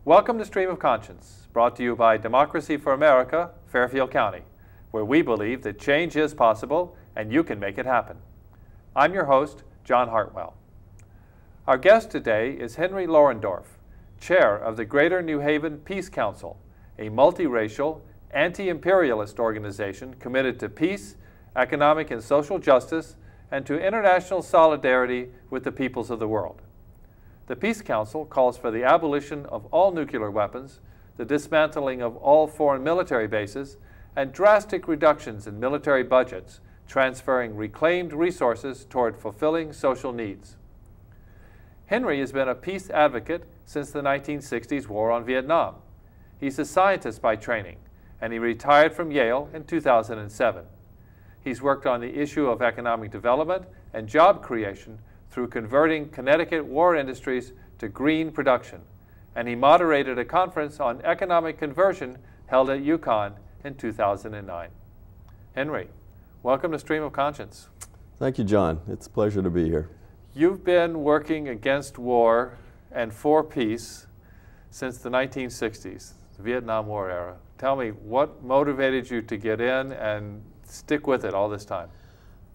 Welcome to Stream of Conscience, brought to you by Democracy for America, Fairfield County, where we believe that change is possible and you can make it happen. I'm your host, John Hartwell. Our guest today is Henry Lowendorf, chair of the Greater New Haven Peace Council, a multiracial, anti-imperialist organization committed to peace, economic and social justice, and to international solidarity with the peoples of the world. The Peace Council calls for the abolition of all nuclear weapons, the dismantling of all foreign military bases, and drastic reductions in military budgets, transferring reclaimed resources toward fulfilling social needs. Henry has been a peace advocate since the 1960s war on Vietnam. He's a scientist by training, and he retired from Yale in 2007. He's worked on the issue of economic development and job creation through converting Connecticut war industries to green production, and he moderated a conference on economic conversion held at UConn in 2009. Henry, welcome to Stream of Conscience. Thank you, John. It's a pleasure to be here. You've been working against war and for peace since the 1960s, the Vietnam War era. Tell me, what motivated you to get in and stick with it all this time?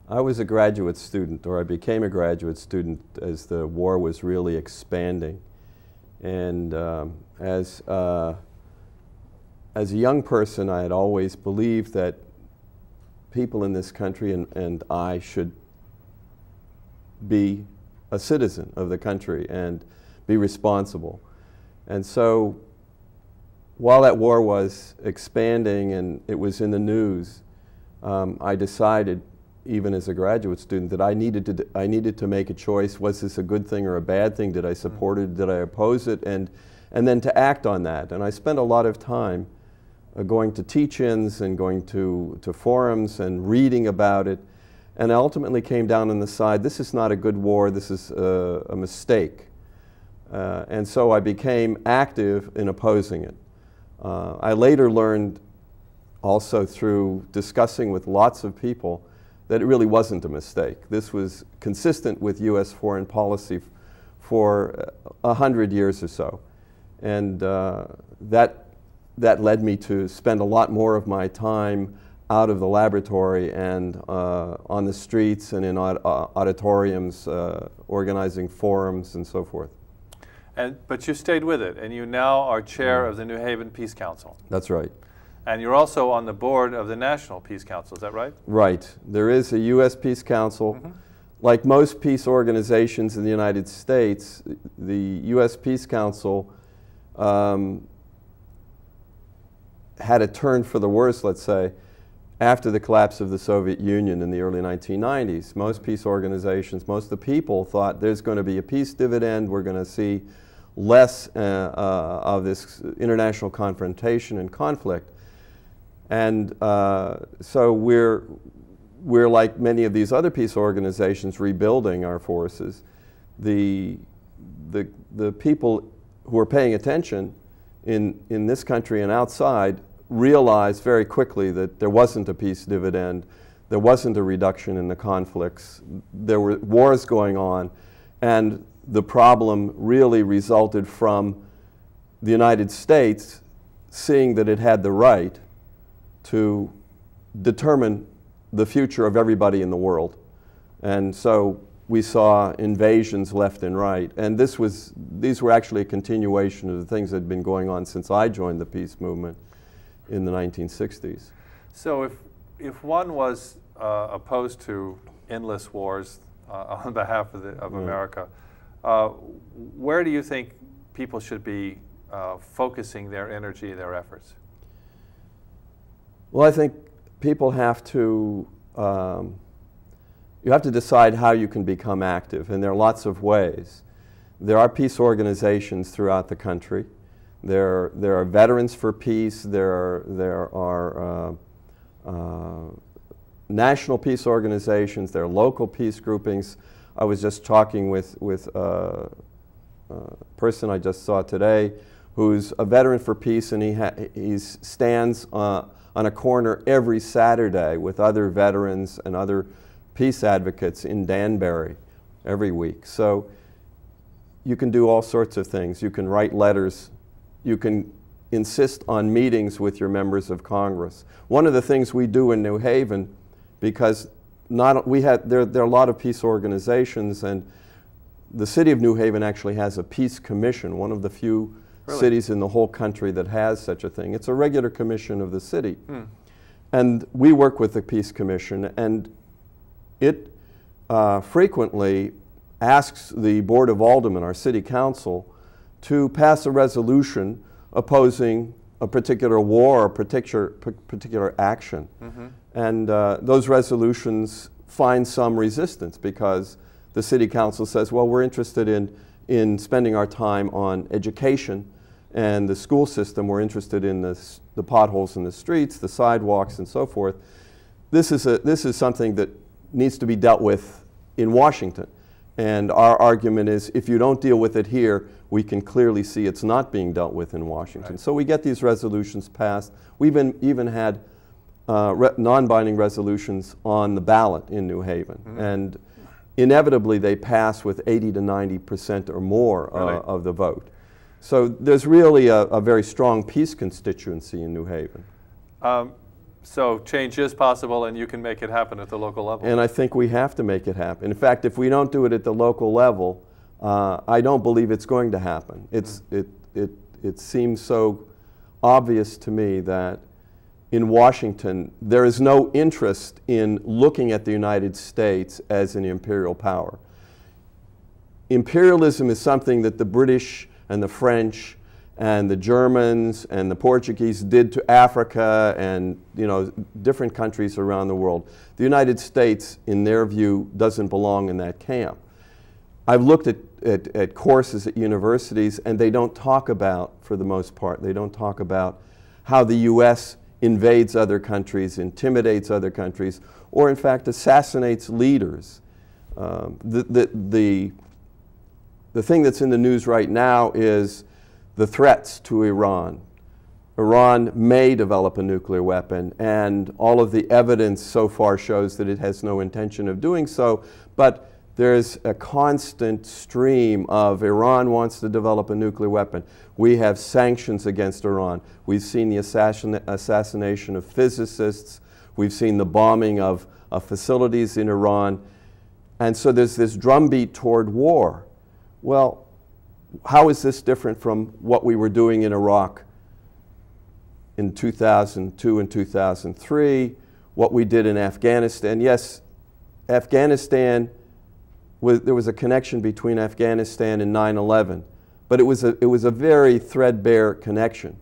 I was a graduate student, or I became a graduate student as the war was really expanding. And as a young person, I had always believed that people in this country and I should be a citizen of the country and be responsible. And so while that war was expanding and it was in the news, I decided, even as a graduate student, that I needed to make a choice. Was this a good thing or a bad thing? Did I support it? Did I oppose it? And then to act on that. And I spent a lot of time going to teach-ins and going to forums and reading about it. And I ultimately came down on the side, this is not a good war, this is a mistake. And so I became active in opposing it. I later learned, also through discussing with lots of people, that it really wasn't a mistake. This was consistent with U.S. foreign policy for 100 years or so. And that led me to spend a lot more of my time out of the laboratory and on the streets and in auditoriums, organizing forums and so forth. But you stayed with it, and you now are chair of the New Haven Peace Council. That's right. And you're also on the board of the National Peace Council, is that right? Right. There is a U.S. Peace Council. Mm-hmm. Like most peace organizations in the United States, the U.S. Peace Council had a turn for the worse, let's say, after the collapse of the Soviet Union in the early 1990s. Most peace organizations, most of the people thought there's going to be a peace dividend, we're going to see less of this international confrontation and conflict. And so we're like many of these other peace organizations rebuilding our forces. The people who are paying attention in this country and outside realized very quickly that there wasn't a peace dividend, there wasn't a reduction in the conflicts, there were wars going on, and the problem really resulted from the United States seeing that it had the right to determine the future of everybody in the world. And so we saw invasions left and right. And these were actually a continuation of the things that had been going on since I joined the peace movement in the 1960s. So if one was opposed to endless wars on behalf of America, where do you think people should be focusing their energy, their efforts? Well, I think people have to, you have to decide how you can become active, and there are lots of ways. There are peace organizations throughout the country. There are Veterans for Peace, there are national peace organizations, there are local peace groupings. I was just talking with a person I just saw today who's a veteran for peace, and he stands on a corner every Saturday with other veterans and other peace advocates in Danbury every week. So you can do all sorts of things. You can write letters you can insist on meetings with your members of Congress. One of the things we do in New Haven, because there are a lot of peace organizations, and the city of New Haven actually has a peace commission, one of the few cities in the whole country that has such a thing. It's a regular commission of the city. And we work with the peace commission, and it frequently asks the Board of Aldermen, our city council, to pass a resolution opposing a particular war or particular action. And those resolutions find some resistance because the city council says, well, we're interested in spending our time on education and the school system. We're interested in the potholes in the streets, the sidewalks, and so forth. This is something that needs to be dealt with in Washington. And our argument is, if you don't deal with it here, we can clearly see it's not being dealt with in Washington. Right. So we get these resolutions passed. We've even had non-binding resolutions on the ballot in New Haven. And inevitably, they pass with 80 to 90% or more of the vote. So there's really a very strong peace constituency in New Haven. So change is possible, and you can make it happen at the local level. And I think we have to make it happen. In fact, if we don't do it at the local level, I don't believe it's going to happen. It seems so obvious to me that in Washington, there is no interest in looking at the United States as an imperial power. Imperialism is something that the British and the French and the Germans and the Portuguese did to Africa and different countries around the world. The United States, in their view, doesn't belong in that camp. I've looked at courses at universities, and they don't talk about, for the most part, they don't talk about how the U.S. invades other countries, intimidates other countries, or in fact assassinates leaders. The thing that's in the news right now is the threats to Iran. Iran may develop a nuclear weapon, and all of the evidence so far shows that it has no intention of doing so, but there's a constant stream of Iran wants to develop a nuclear weapon. We have sanctions against Iran. We've seen the assassination of physicists. We've seen the bombing of facilities in Iran. And so there's this drumbeat toward war. Well, how is this different from what we were doing in Iraq in 2002 and 2003, what we did in Afghanistan? Yes, Afghanistan, there was a connection between Afghanistan and 9/11, but it was a very threadbare connection.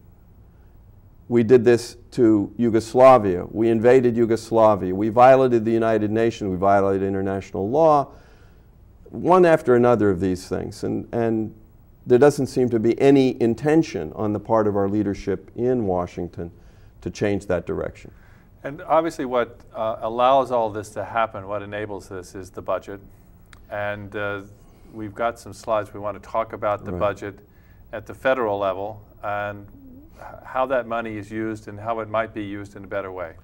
We did this to Yugoslavia. We invaded Yugoslavia. We violated the United Nations. We violated international law, one after another of these things. And there doesn't seem to be any intention on the part of our leadership in Washington to change that direction. And obviously what allows all this to happen, what enables this, is the budget. And we've got some slides. We want to talk about the budget at the federal level and how that money is used and how it might be used in a better way.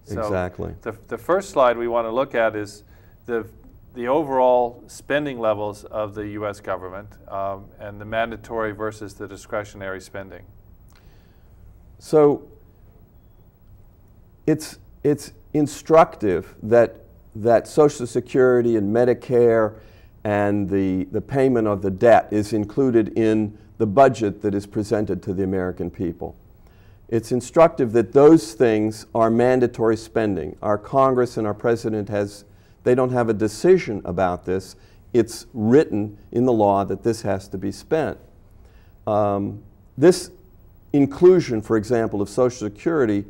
So exactly. The first slide we want to look at is the overall spending levels of the U.S. government and the mandatory versus the discretionary spending. So it's instructive that Social Security and Medicare and the payment of the debt is included in the budget that is presented to the American people. It's instructive that those things are mandatory spending. Our Congress and our President they don't have a decision about this. It's written in the law that this has to be spent. This inclusion, for example, of Social Security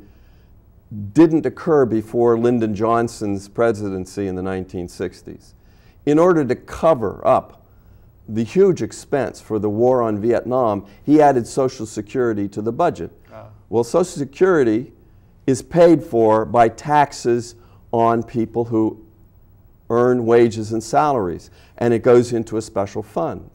didn't occur before Lyndon Johnson's presidency in the 1960s. In order to cover up the huge expense for the war on Vietnam, he added Social Security to the budget. Well, Social Security is paid for by taxes on people who earn wages and salaries, and it goes into a special fund.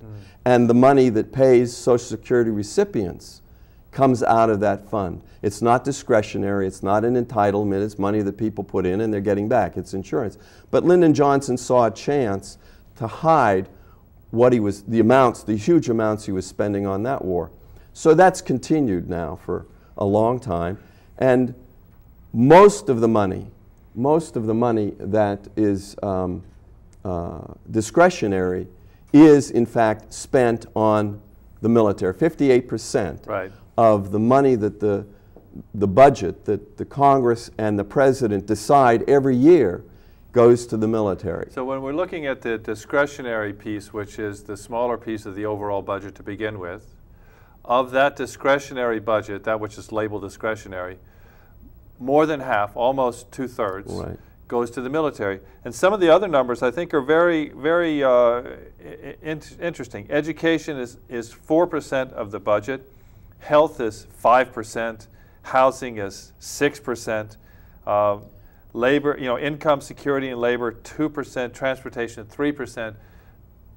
And the money that pays Social Security recipients comes out of that fund. It's not discretionary, it's not an entitlement, it's money that people put in and they're getting back, it's insurance. But Lyndon Johnson saw a chance to hide what the huge amounts he was spending on that war. So that's continued now for a long time. And most of the money that is discretionary is in fact spent on the military. 58% right. of the money that the budget that the Congress and the President decide every year goes to the military. So when we're looking at the discretionary piece, which is the smaller piece of the overall budget to begin with, of that discretionary budget, that which is labeled discretionary, more than half, almost 2/3, right, goes to the military. And some of the other numbers I think are very, very interesting. Education is 4% of the budget. Health is 5%. Housing is 6%. Labor, income, security, and labor, 2%. Transportation, 3%.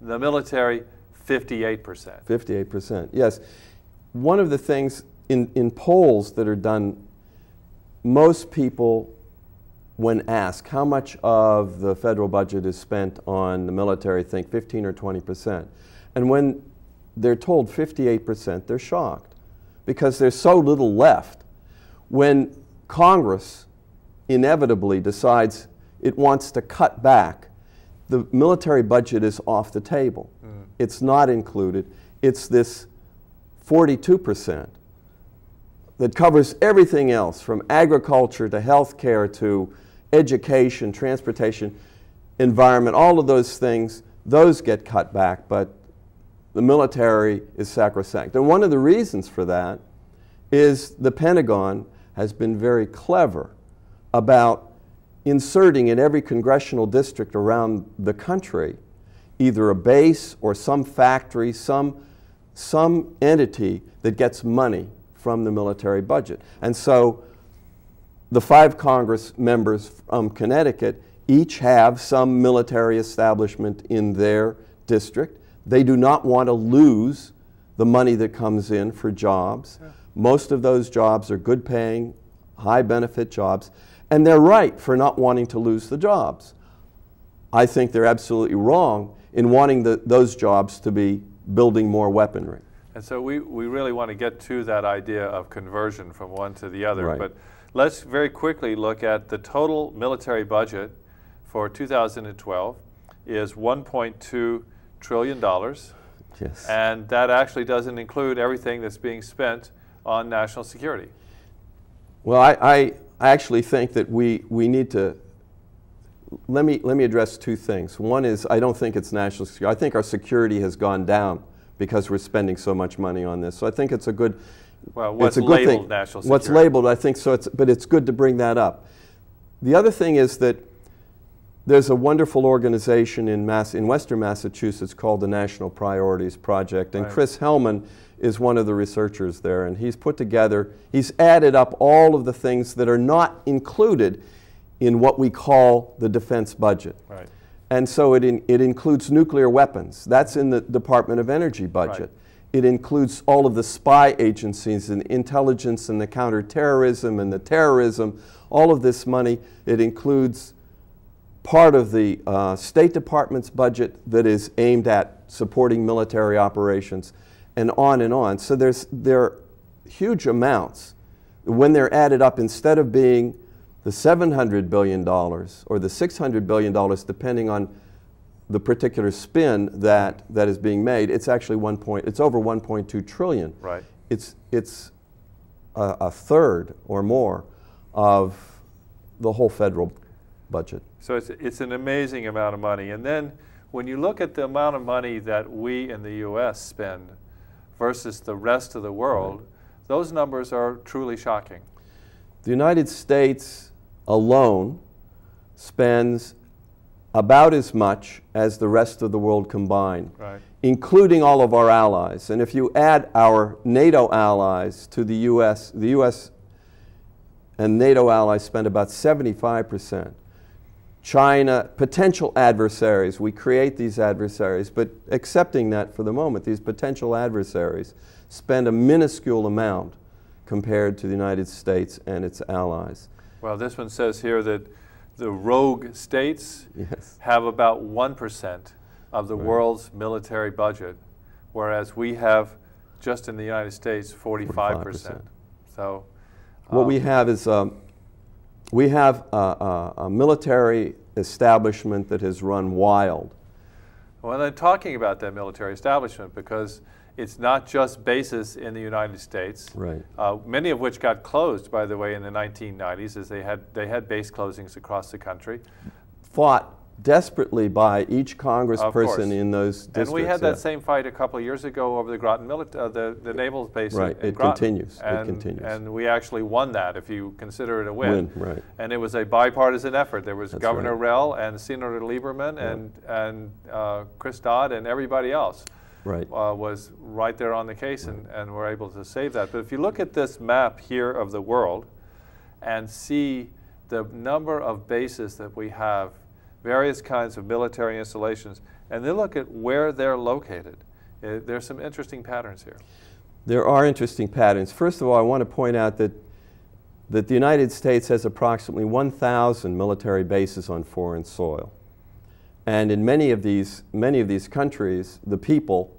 The military, 58%. 58%, yes. One of the things in polls that are done, most people, when asked how much of the federal budget is spent on the military, think 15 or 20%. And when they're told 58%, they're shocked because there's so little left. When Congress inevitably decides it wants to cut back, the military budget is off the table. It's not included. It's this 42% that covers everything else from agriculture to health care to education, transportation, environment, all of those things, those get cut back, but the military is sacrosanct. And one of the reasons for that is the Pentagon has been very clever about inserting in every congressional district around the country either a base or some factory, some entity that gets money from the military budget. And so the 5 Congress members from Connecticut each have some military establishment in their district. They do not want to lose the money that comes in for jobs. Yeah. Most of those jobs are good paying, high benefit jobs, and they're right for not wanting to lose the jobs. I think they're absolutely wrong in wanting those jobs to be building more weaponry. And so we really want to get to that idea of conversion from one to the other. Right. But let's very quickly look at the total military budget for 2012 is $1.2 trillion. Yes. And that actually doesn't include everything that's being spent on national security. Well, I actually think that we need to, let me address 2 things. One is I don't think it's national security. I think our security has gone down because we're spending so much money on this. So I think it's a good, well, what's it's a good labeled thing. National security? What's labeled, I think so, but it's good to bring that up. The other thing is that there's a wonderful organization in Western Massachusetts called the National Priorities Project, and right. Chris Hellman is one of the researchers there, and he's put together, he's added up all of the things that are not included in what we call the defense budget. Right. And so it includes nuclear weapons. That's in the Department of Energy budget. Right. It includes all of the spy agencies and intelligence and the counterterrorism and the terrorism, all of this money. It includes part of the State Department's budget that is aimed at supporting military operations, and on and on. So there are huge amounts. When they're added up, instead of being the $700 billion or the $600 billion, depending on the particular spin that is being made, it's actually it's over 1.2 trillion. Right. It's a third or more of the whole federal budget. So it's an amazing amount of money. And then when you look at the amount of money that we in the U.S. spend versus the rest of the world, right. Those numbers are truly shocking. The United States alone spends about as much as the rest of the world combined, right. including all of our allies. And if you add our NATO allies to the U.S. and NATO allies spend about 75%. China, potential adversaries, we create these adversaries, but accepting that for the moment, these potential adversaries spend a minuscule amount compared to the United States and its allies. Well, this one says here that the rogue states yes. have about 1% of the right. world's military budget, whereas we have just in the United States, 45%. So what we have is we have a military establishment that has run wild. Well, then talking about that military establishment, because it's not just bases in the United States, right. Many of which got closed, by the way, in the 1990s, as they had base closings across the country. Fought desperately by each congressperson in those districts. And we had that same fight a couple of years ago over the Groton the naval base right. in It Groton. continues. And, it continues. And we actually won that, if you consider it a win. Right. And it was a bipartisan effort. There was That's Governor right. Rell and Senator Lieberman and Chris Dodd and everybody else. Right. Was right there on the case, and were able to save that. But if you look at this map here of the world and see the number of bases that we have, various kinds of military installations, and then look at where they're located, there's some interesting patterns here. There are interesting patterns. First of all, I want to point out that the United States has approximately 1,000 military bases on foreign soil. And in many of these countries, the people,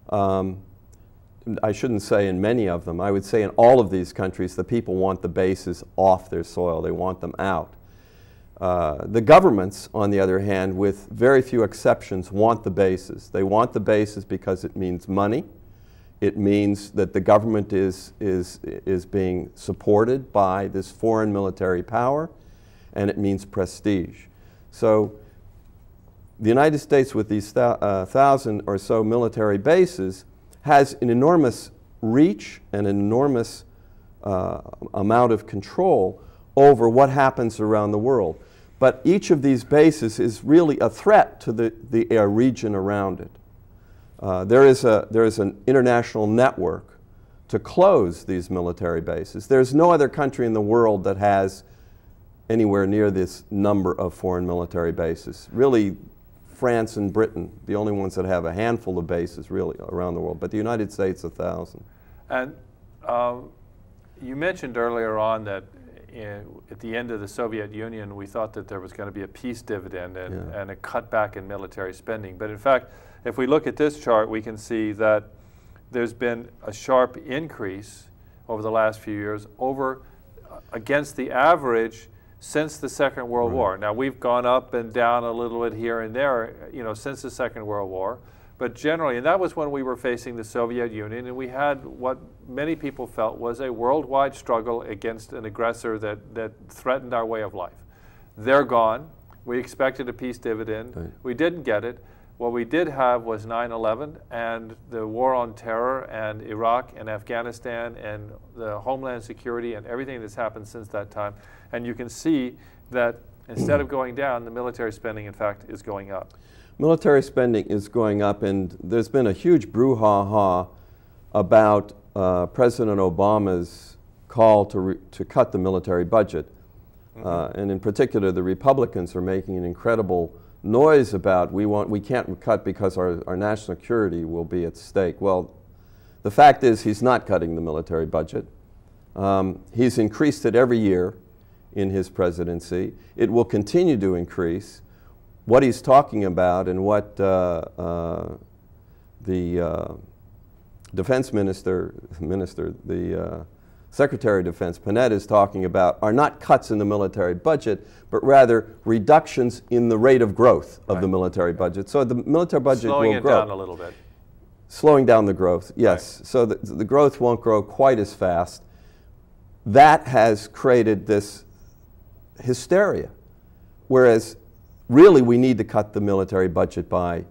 I shouldn't say in many of them, I would say in all of these countries, the people want the bases off their soil. They want them out. The governments, on the other hand, with very few exceptions, want the bases. They want the bases because it means money. It means that the government is being supported by this foreign military power, and it means prestige. So the United States, with these 1,000 or so military bases, has an enormous reach and an enormous amount of control over what happens around the world. But each of these bases is really a threat to the region around it. There is an international network to close these military bases. There's no other country in the world that has anywhere near this number of foreign military bases. Really, France and Britain, the only ones that have a handful of bases really around the world, but the United States, 1,000. And you mentioned earlier on that at the end of the Soviet Union, we thought that there was going to be a peace dividend and a cutback in military spending. But in fact, if we look at this chart, we can see that there's been a sharp increase over the last few years against the average since the Second World War. Now, we've gone up and down a little bit here and there, since the Second World War. But generally, and that was when we were facing the Soviet Union, and we had what many people felt was a worldwide struggle against an aggressor that threatened our way of life. They're gone. We expected a peace dividend. Right. We didn't get it. What we did have was 9/11 and the war on terror and Iraq and Afghanistan and the homeland security and everything that's happened since that time. And you can see that instead of going down, the military spending, in fact, is going up. Military spending is going up, and there's been a huge brouhaha about President Obama's call to cut the military budget. And in particular, the Republicans are making an incredible noise about we can't cut because our national security will be at stake. Well, the fact is he's not cutting the military budget. He's increased it every year in his presidency. It will continue to increase. What he's talking about and what the defense minister, the Secretary of Defense, Panetta, is talking about are not cuts in the military budget, but rather reductions in the rate of growth of the military budget. So the military budget will grow. Slowing it down a little bit. Slowing down the growth, yes. Right. So the growth won't grow quite as fast. That has created this hysteria, whereas really we need to cut the military budget by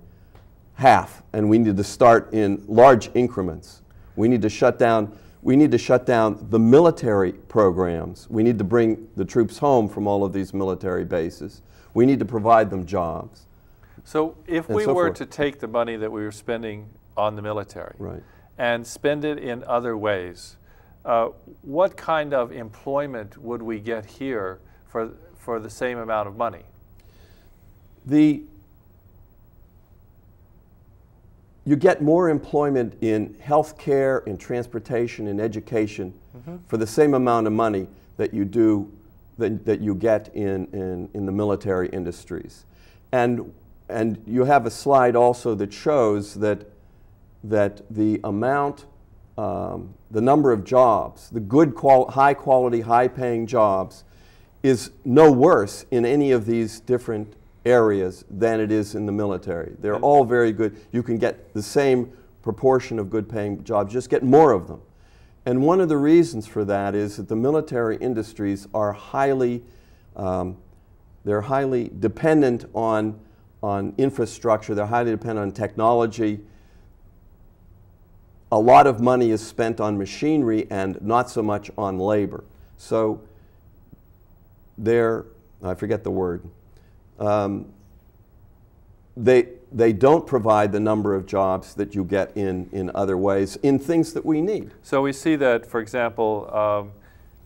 half, and we need to start in large increments. We need to shut down the military programs. We need to bring the troops home from all of these military bases. We need to provide them jobs. So if we were to take the money that we were spending on the military and spend it in other ways, what kind of employment would we get here for the same amount of money? You get more employment in health care, in transportation, in education for the same amount of money that you get in the military industries. And you have a slide also that shows that the amount the number of jobs, the good high quality, high paying jobs, is no worse in any of these different areas than it is in the military. They're all very good. You can get the same proportion of good paying jobs, just get more of them. And one of the reasons for that is that the military industries are highly dependent on infrastructure. They're highly dependent on technology. A lot of money is spent on machinery and not so much on labor. So I forget the word. They don't provide the number of jobs that you get in other ways, in things that we need. So we see that, for example,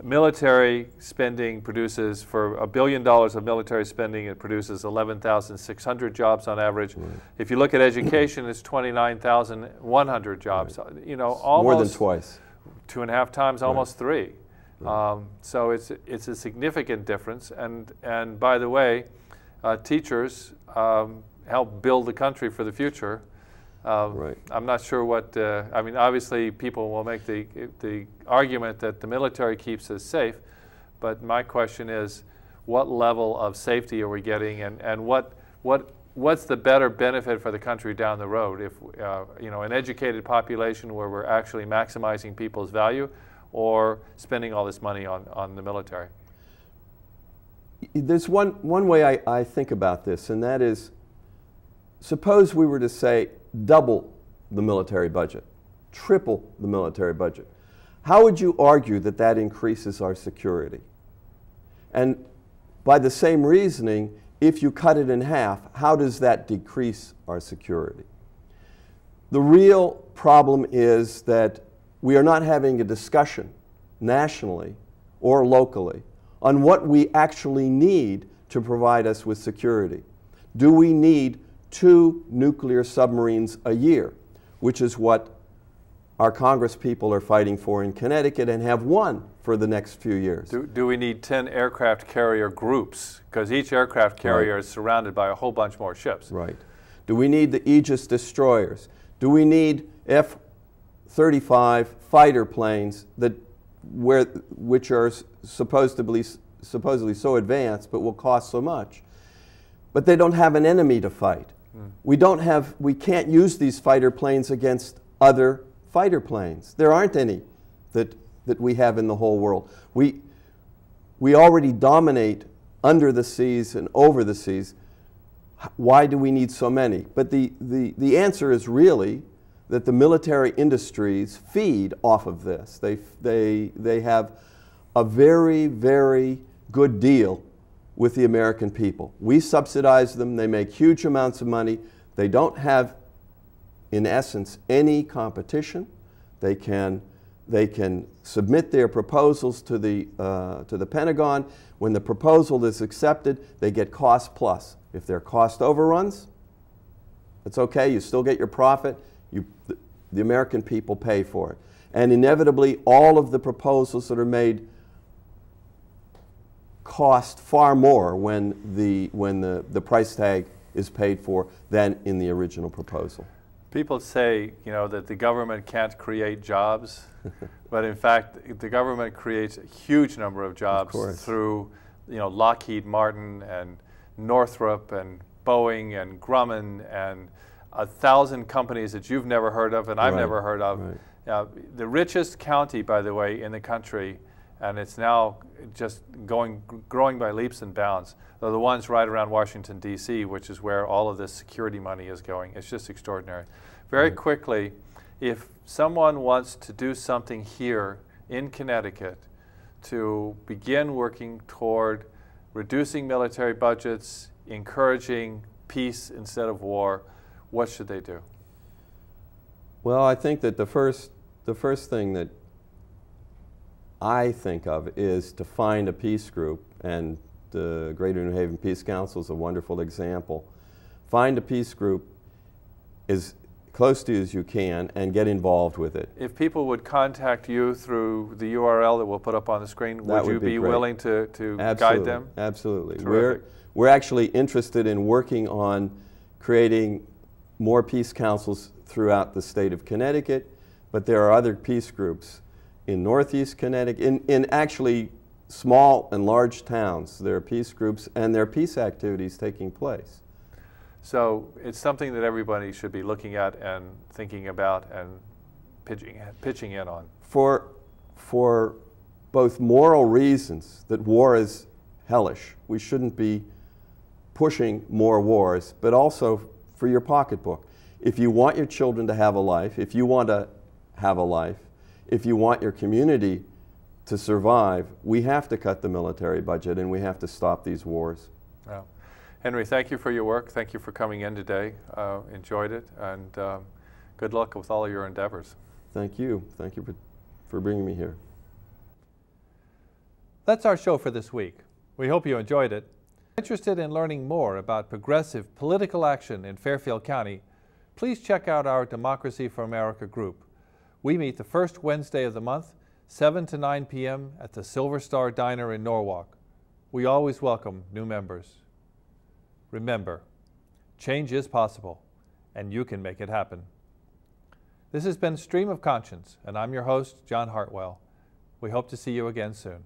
military spending produces, for $1 billion of military spending, it produces 11,600 jobs on average. Right. If you look at education, it's 29,100 jobs. Right. You know, almost more than twice, 2.5 times, almost right. 3. Right. So it's a significant difference. And by the way, teachers help build the country for the future. Right. I'm not sure what, I mean, obviously people will make the argument that the military keeps us safe, but my question is, what level of safety are we getting, and what's the better benefit for the country down the road? If, you know, an educated population where we're actually maximizing people's value, or spending all this money on the military? There's one way I think about this, and that is, suppose we were to say double the military budget, triple the military budget. How would you argue that that increases our security? And by the same reasoning, if you cut it in half, how does that decrease our security? The real problem is that we are not having a discussion nationally or locally on what we actually need to provide us with security. Do we need 2 nuclear submarines a year, which is what our Congress people are fighting for in Connecticut, and have 1 for the next few years? Do we need 10 aircraft carrier groups? Because each aircraft carrier Right. is surrounded by a whole bunch more ships. Right. Do we need the Aegis destroyers? Do we need F-35 fighter planes which are supposedly so advanced but will cost so much? But they don't have an enemy to fight. We can't use these fighter planes against other fighter planes. There aren't any that we have in the whole world. We already dominate under the seas and over the seas. Why do we need so many? But the answer is really that the military industries feed off of this. They have a very, very good deal with the American people. We subsidize them. They make huge amounts of money. They don't have, in essence, any competition. They can submit their proposals to the Pentagon. When the proposal is accepted, they get cost plus. If there are cost overruns, it's okay. You still get your profit. The American people pay for it. And inevitably, all of the proposals that are made cost far more when the price tag is paid for than in the original proposal. People say, you know, that the government can't create jobs, but in fact, the government creates a huge number of jobs through, you know, Lockheed Martin and Northrop and Boeing and Grumman and 1,000 companies that you've never heard of and I've never heard of. Right. The richest county, by the way, in the country, and it's now just growing by leaps and bounds, are the ones right around Washington, D.C., which is where all of this security money is going. It's just extraordinary. Very quickly, if someone wants to do something here in Connecticut to begin working toward reducing military budgets, encouraging peace instead of war, what should they do? Well, I think that the first thing that I think of is to find a peace group, and the Greater New Haven Peace Council is a wonderful example. Find a peace group as close to you as you can and get involved with it. If people would contact you through the URL that we'll put up on the screen, would you be willing to guide them? Absolutely. Terrific. We're actually interested in working on creating more peace councils throughout the state of Connecticut. but there are other peace groups in Northeast Connecticut, in actually small and large towns. There are peace groups and there are peace activities taking place. So it's something that everybody should be looking at and thinking about and pitching in on. For both moral reasons, that war is hellish, we shouldn't be pushing more wars, but also for your pocketbook. If you want your children to have a life, if you want to have a life, if you want your community to survive, we have to cut the military budget and we have to stop these wars. Well, Henry, thank you for your work. Thank you for coming in today. Enjoyed it, and good luck with all of your endeavors. Thank you. Thank you for bringing me here. That's our show for this week. We hope you enjoyed it. Interested in learning more about progressive political action in Fairfield County, please check out our Democracy for America group. We meet the first Wednesday of the month, 7 to 9 p.m. at the Silver Star Diner in Norwalk. We always welcome new members. Remember, change is possible, and you can make it happen. This has been Stream of Conscience, and I'm your host, John Hartwell. We hope to see you again soon.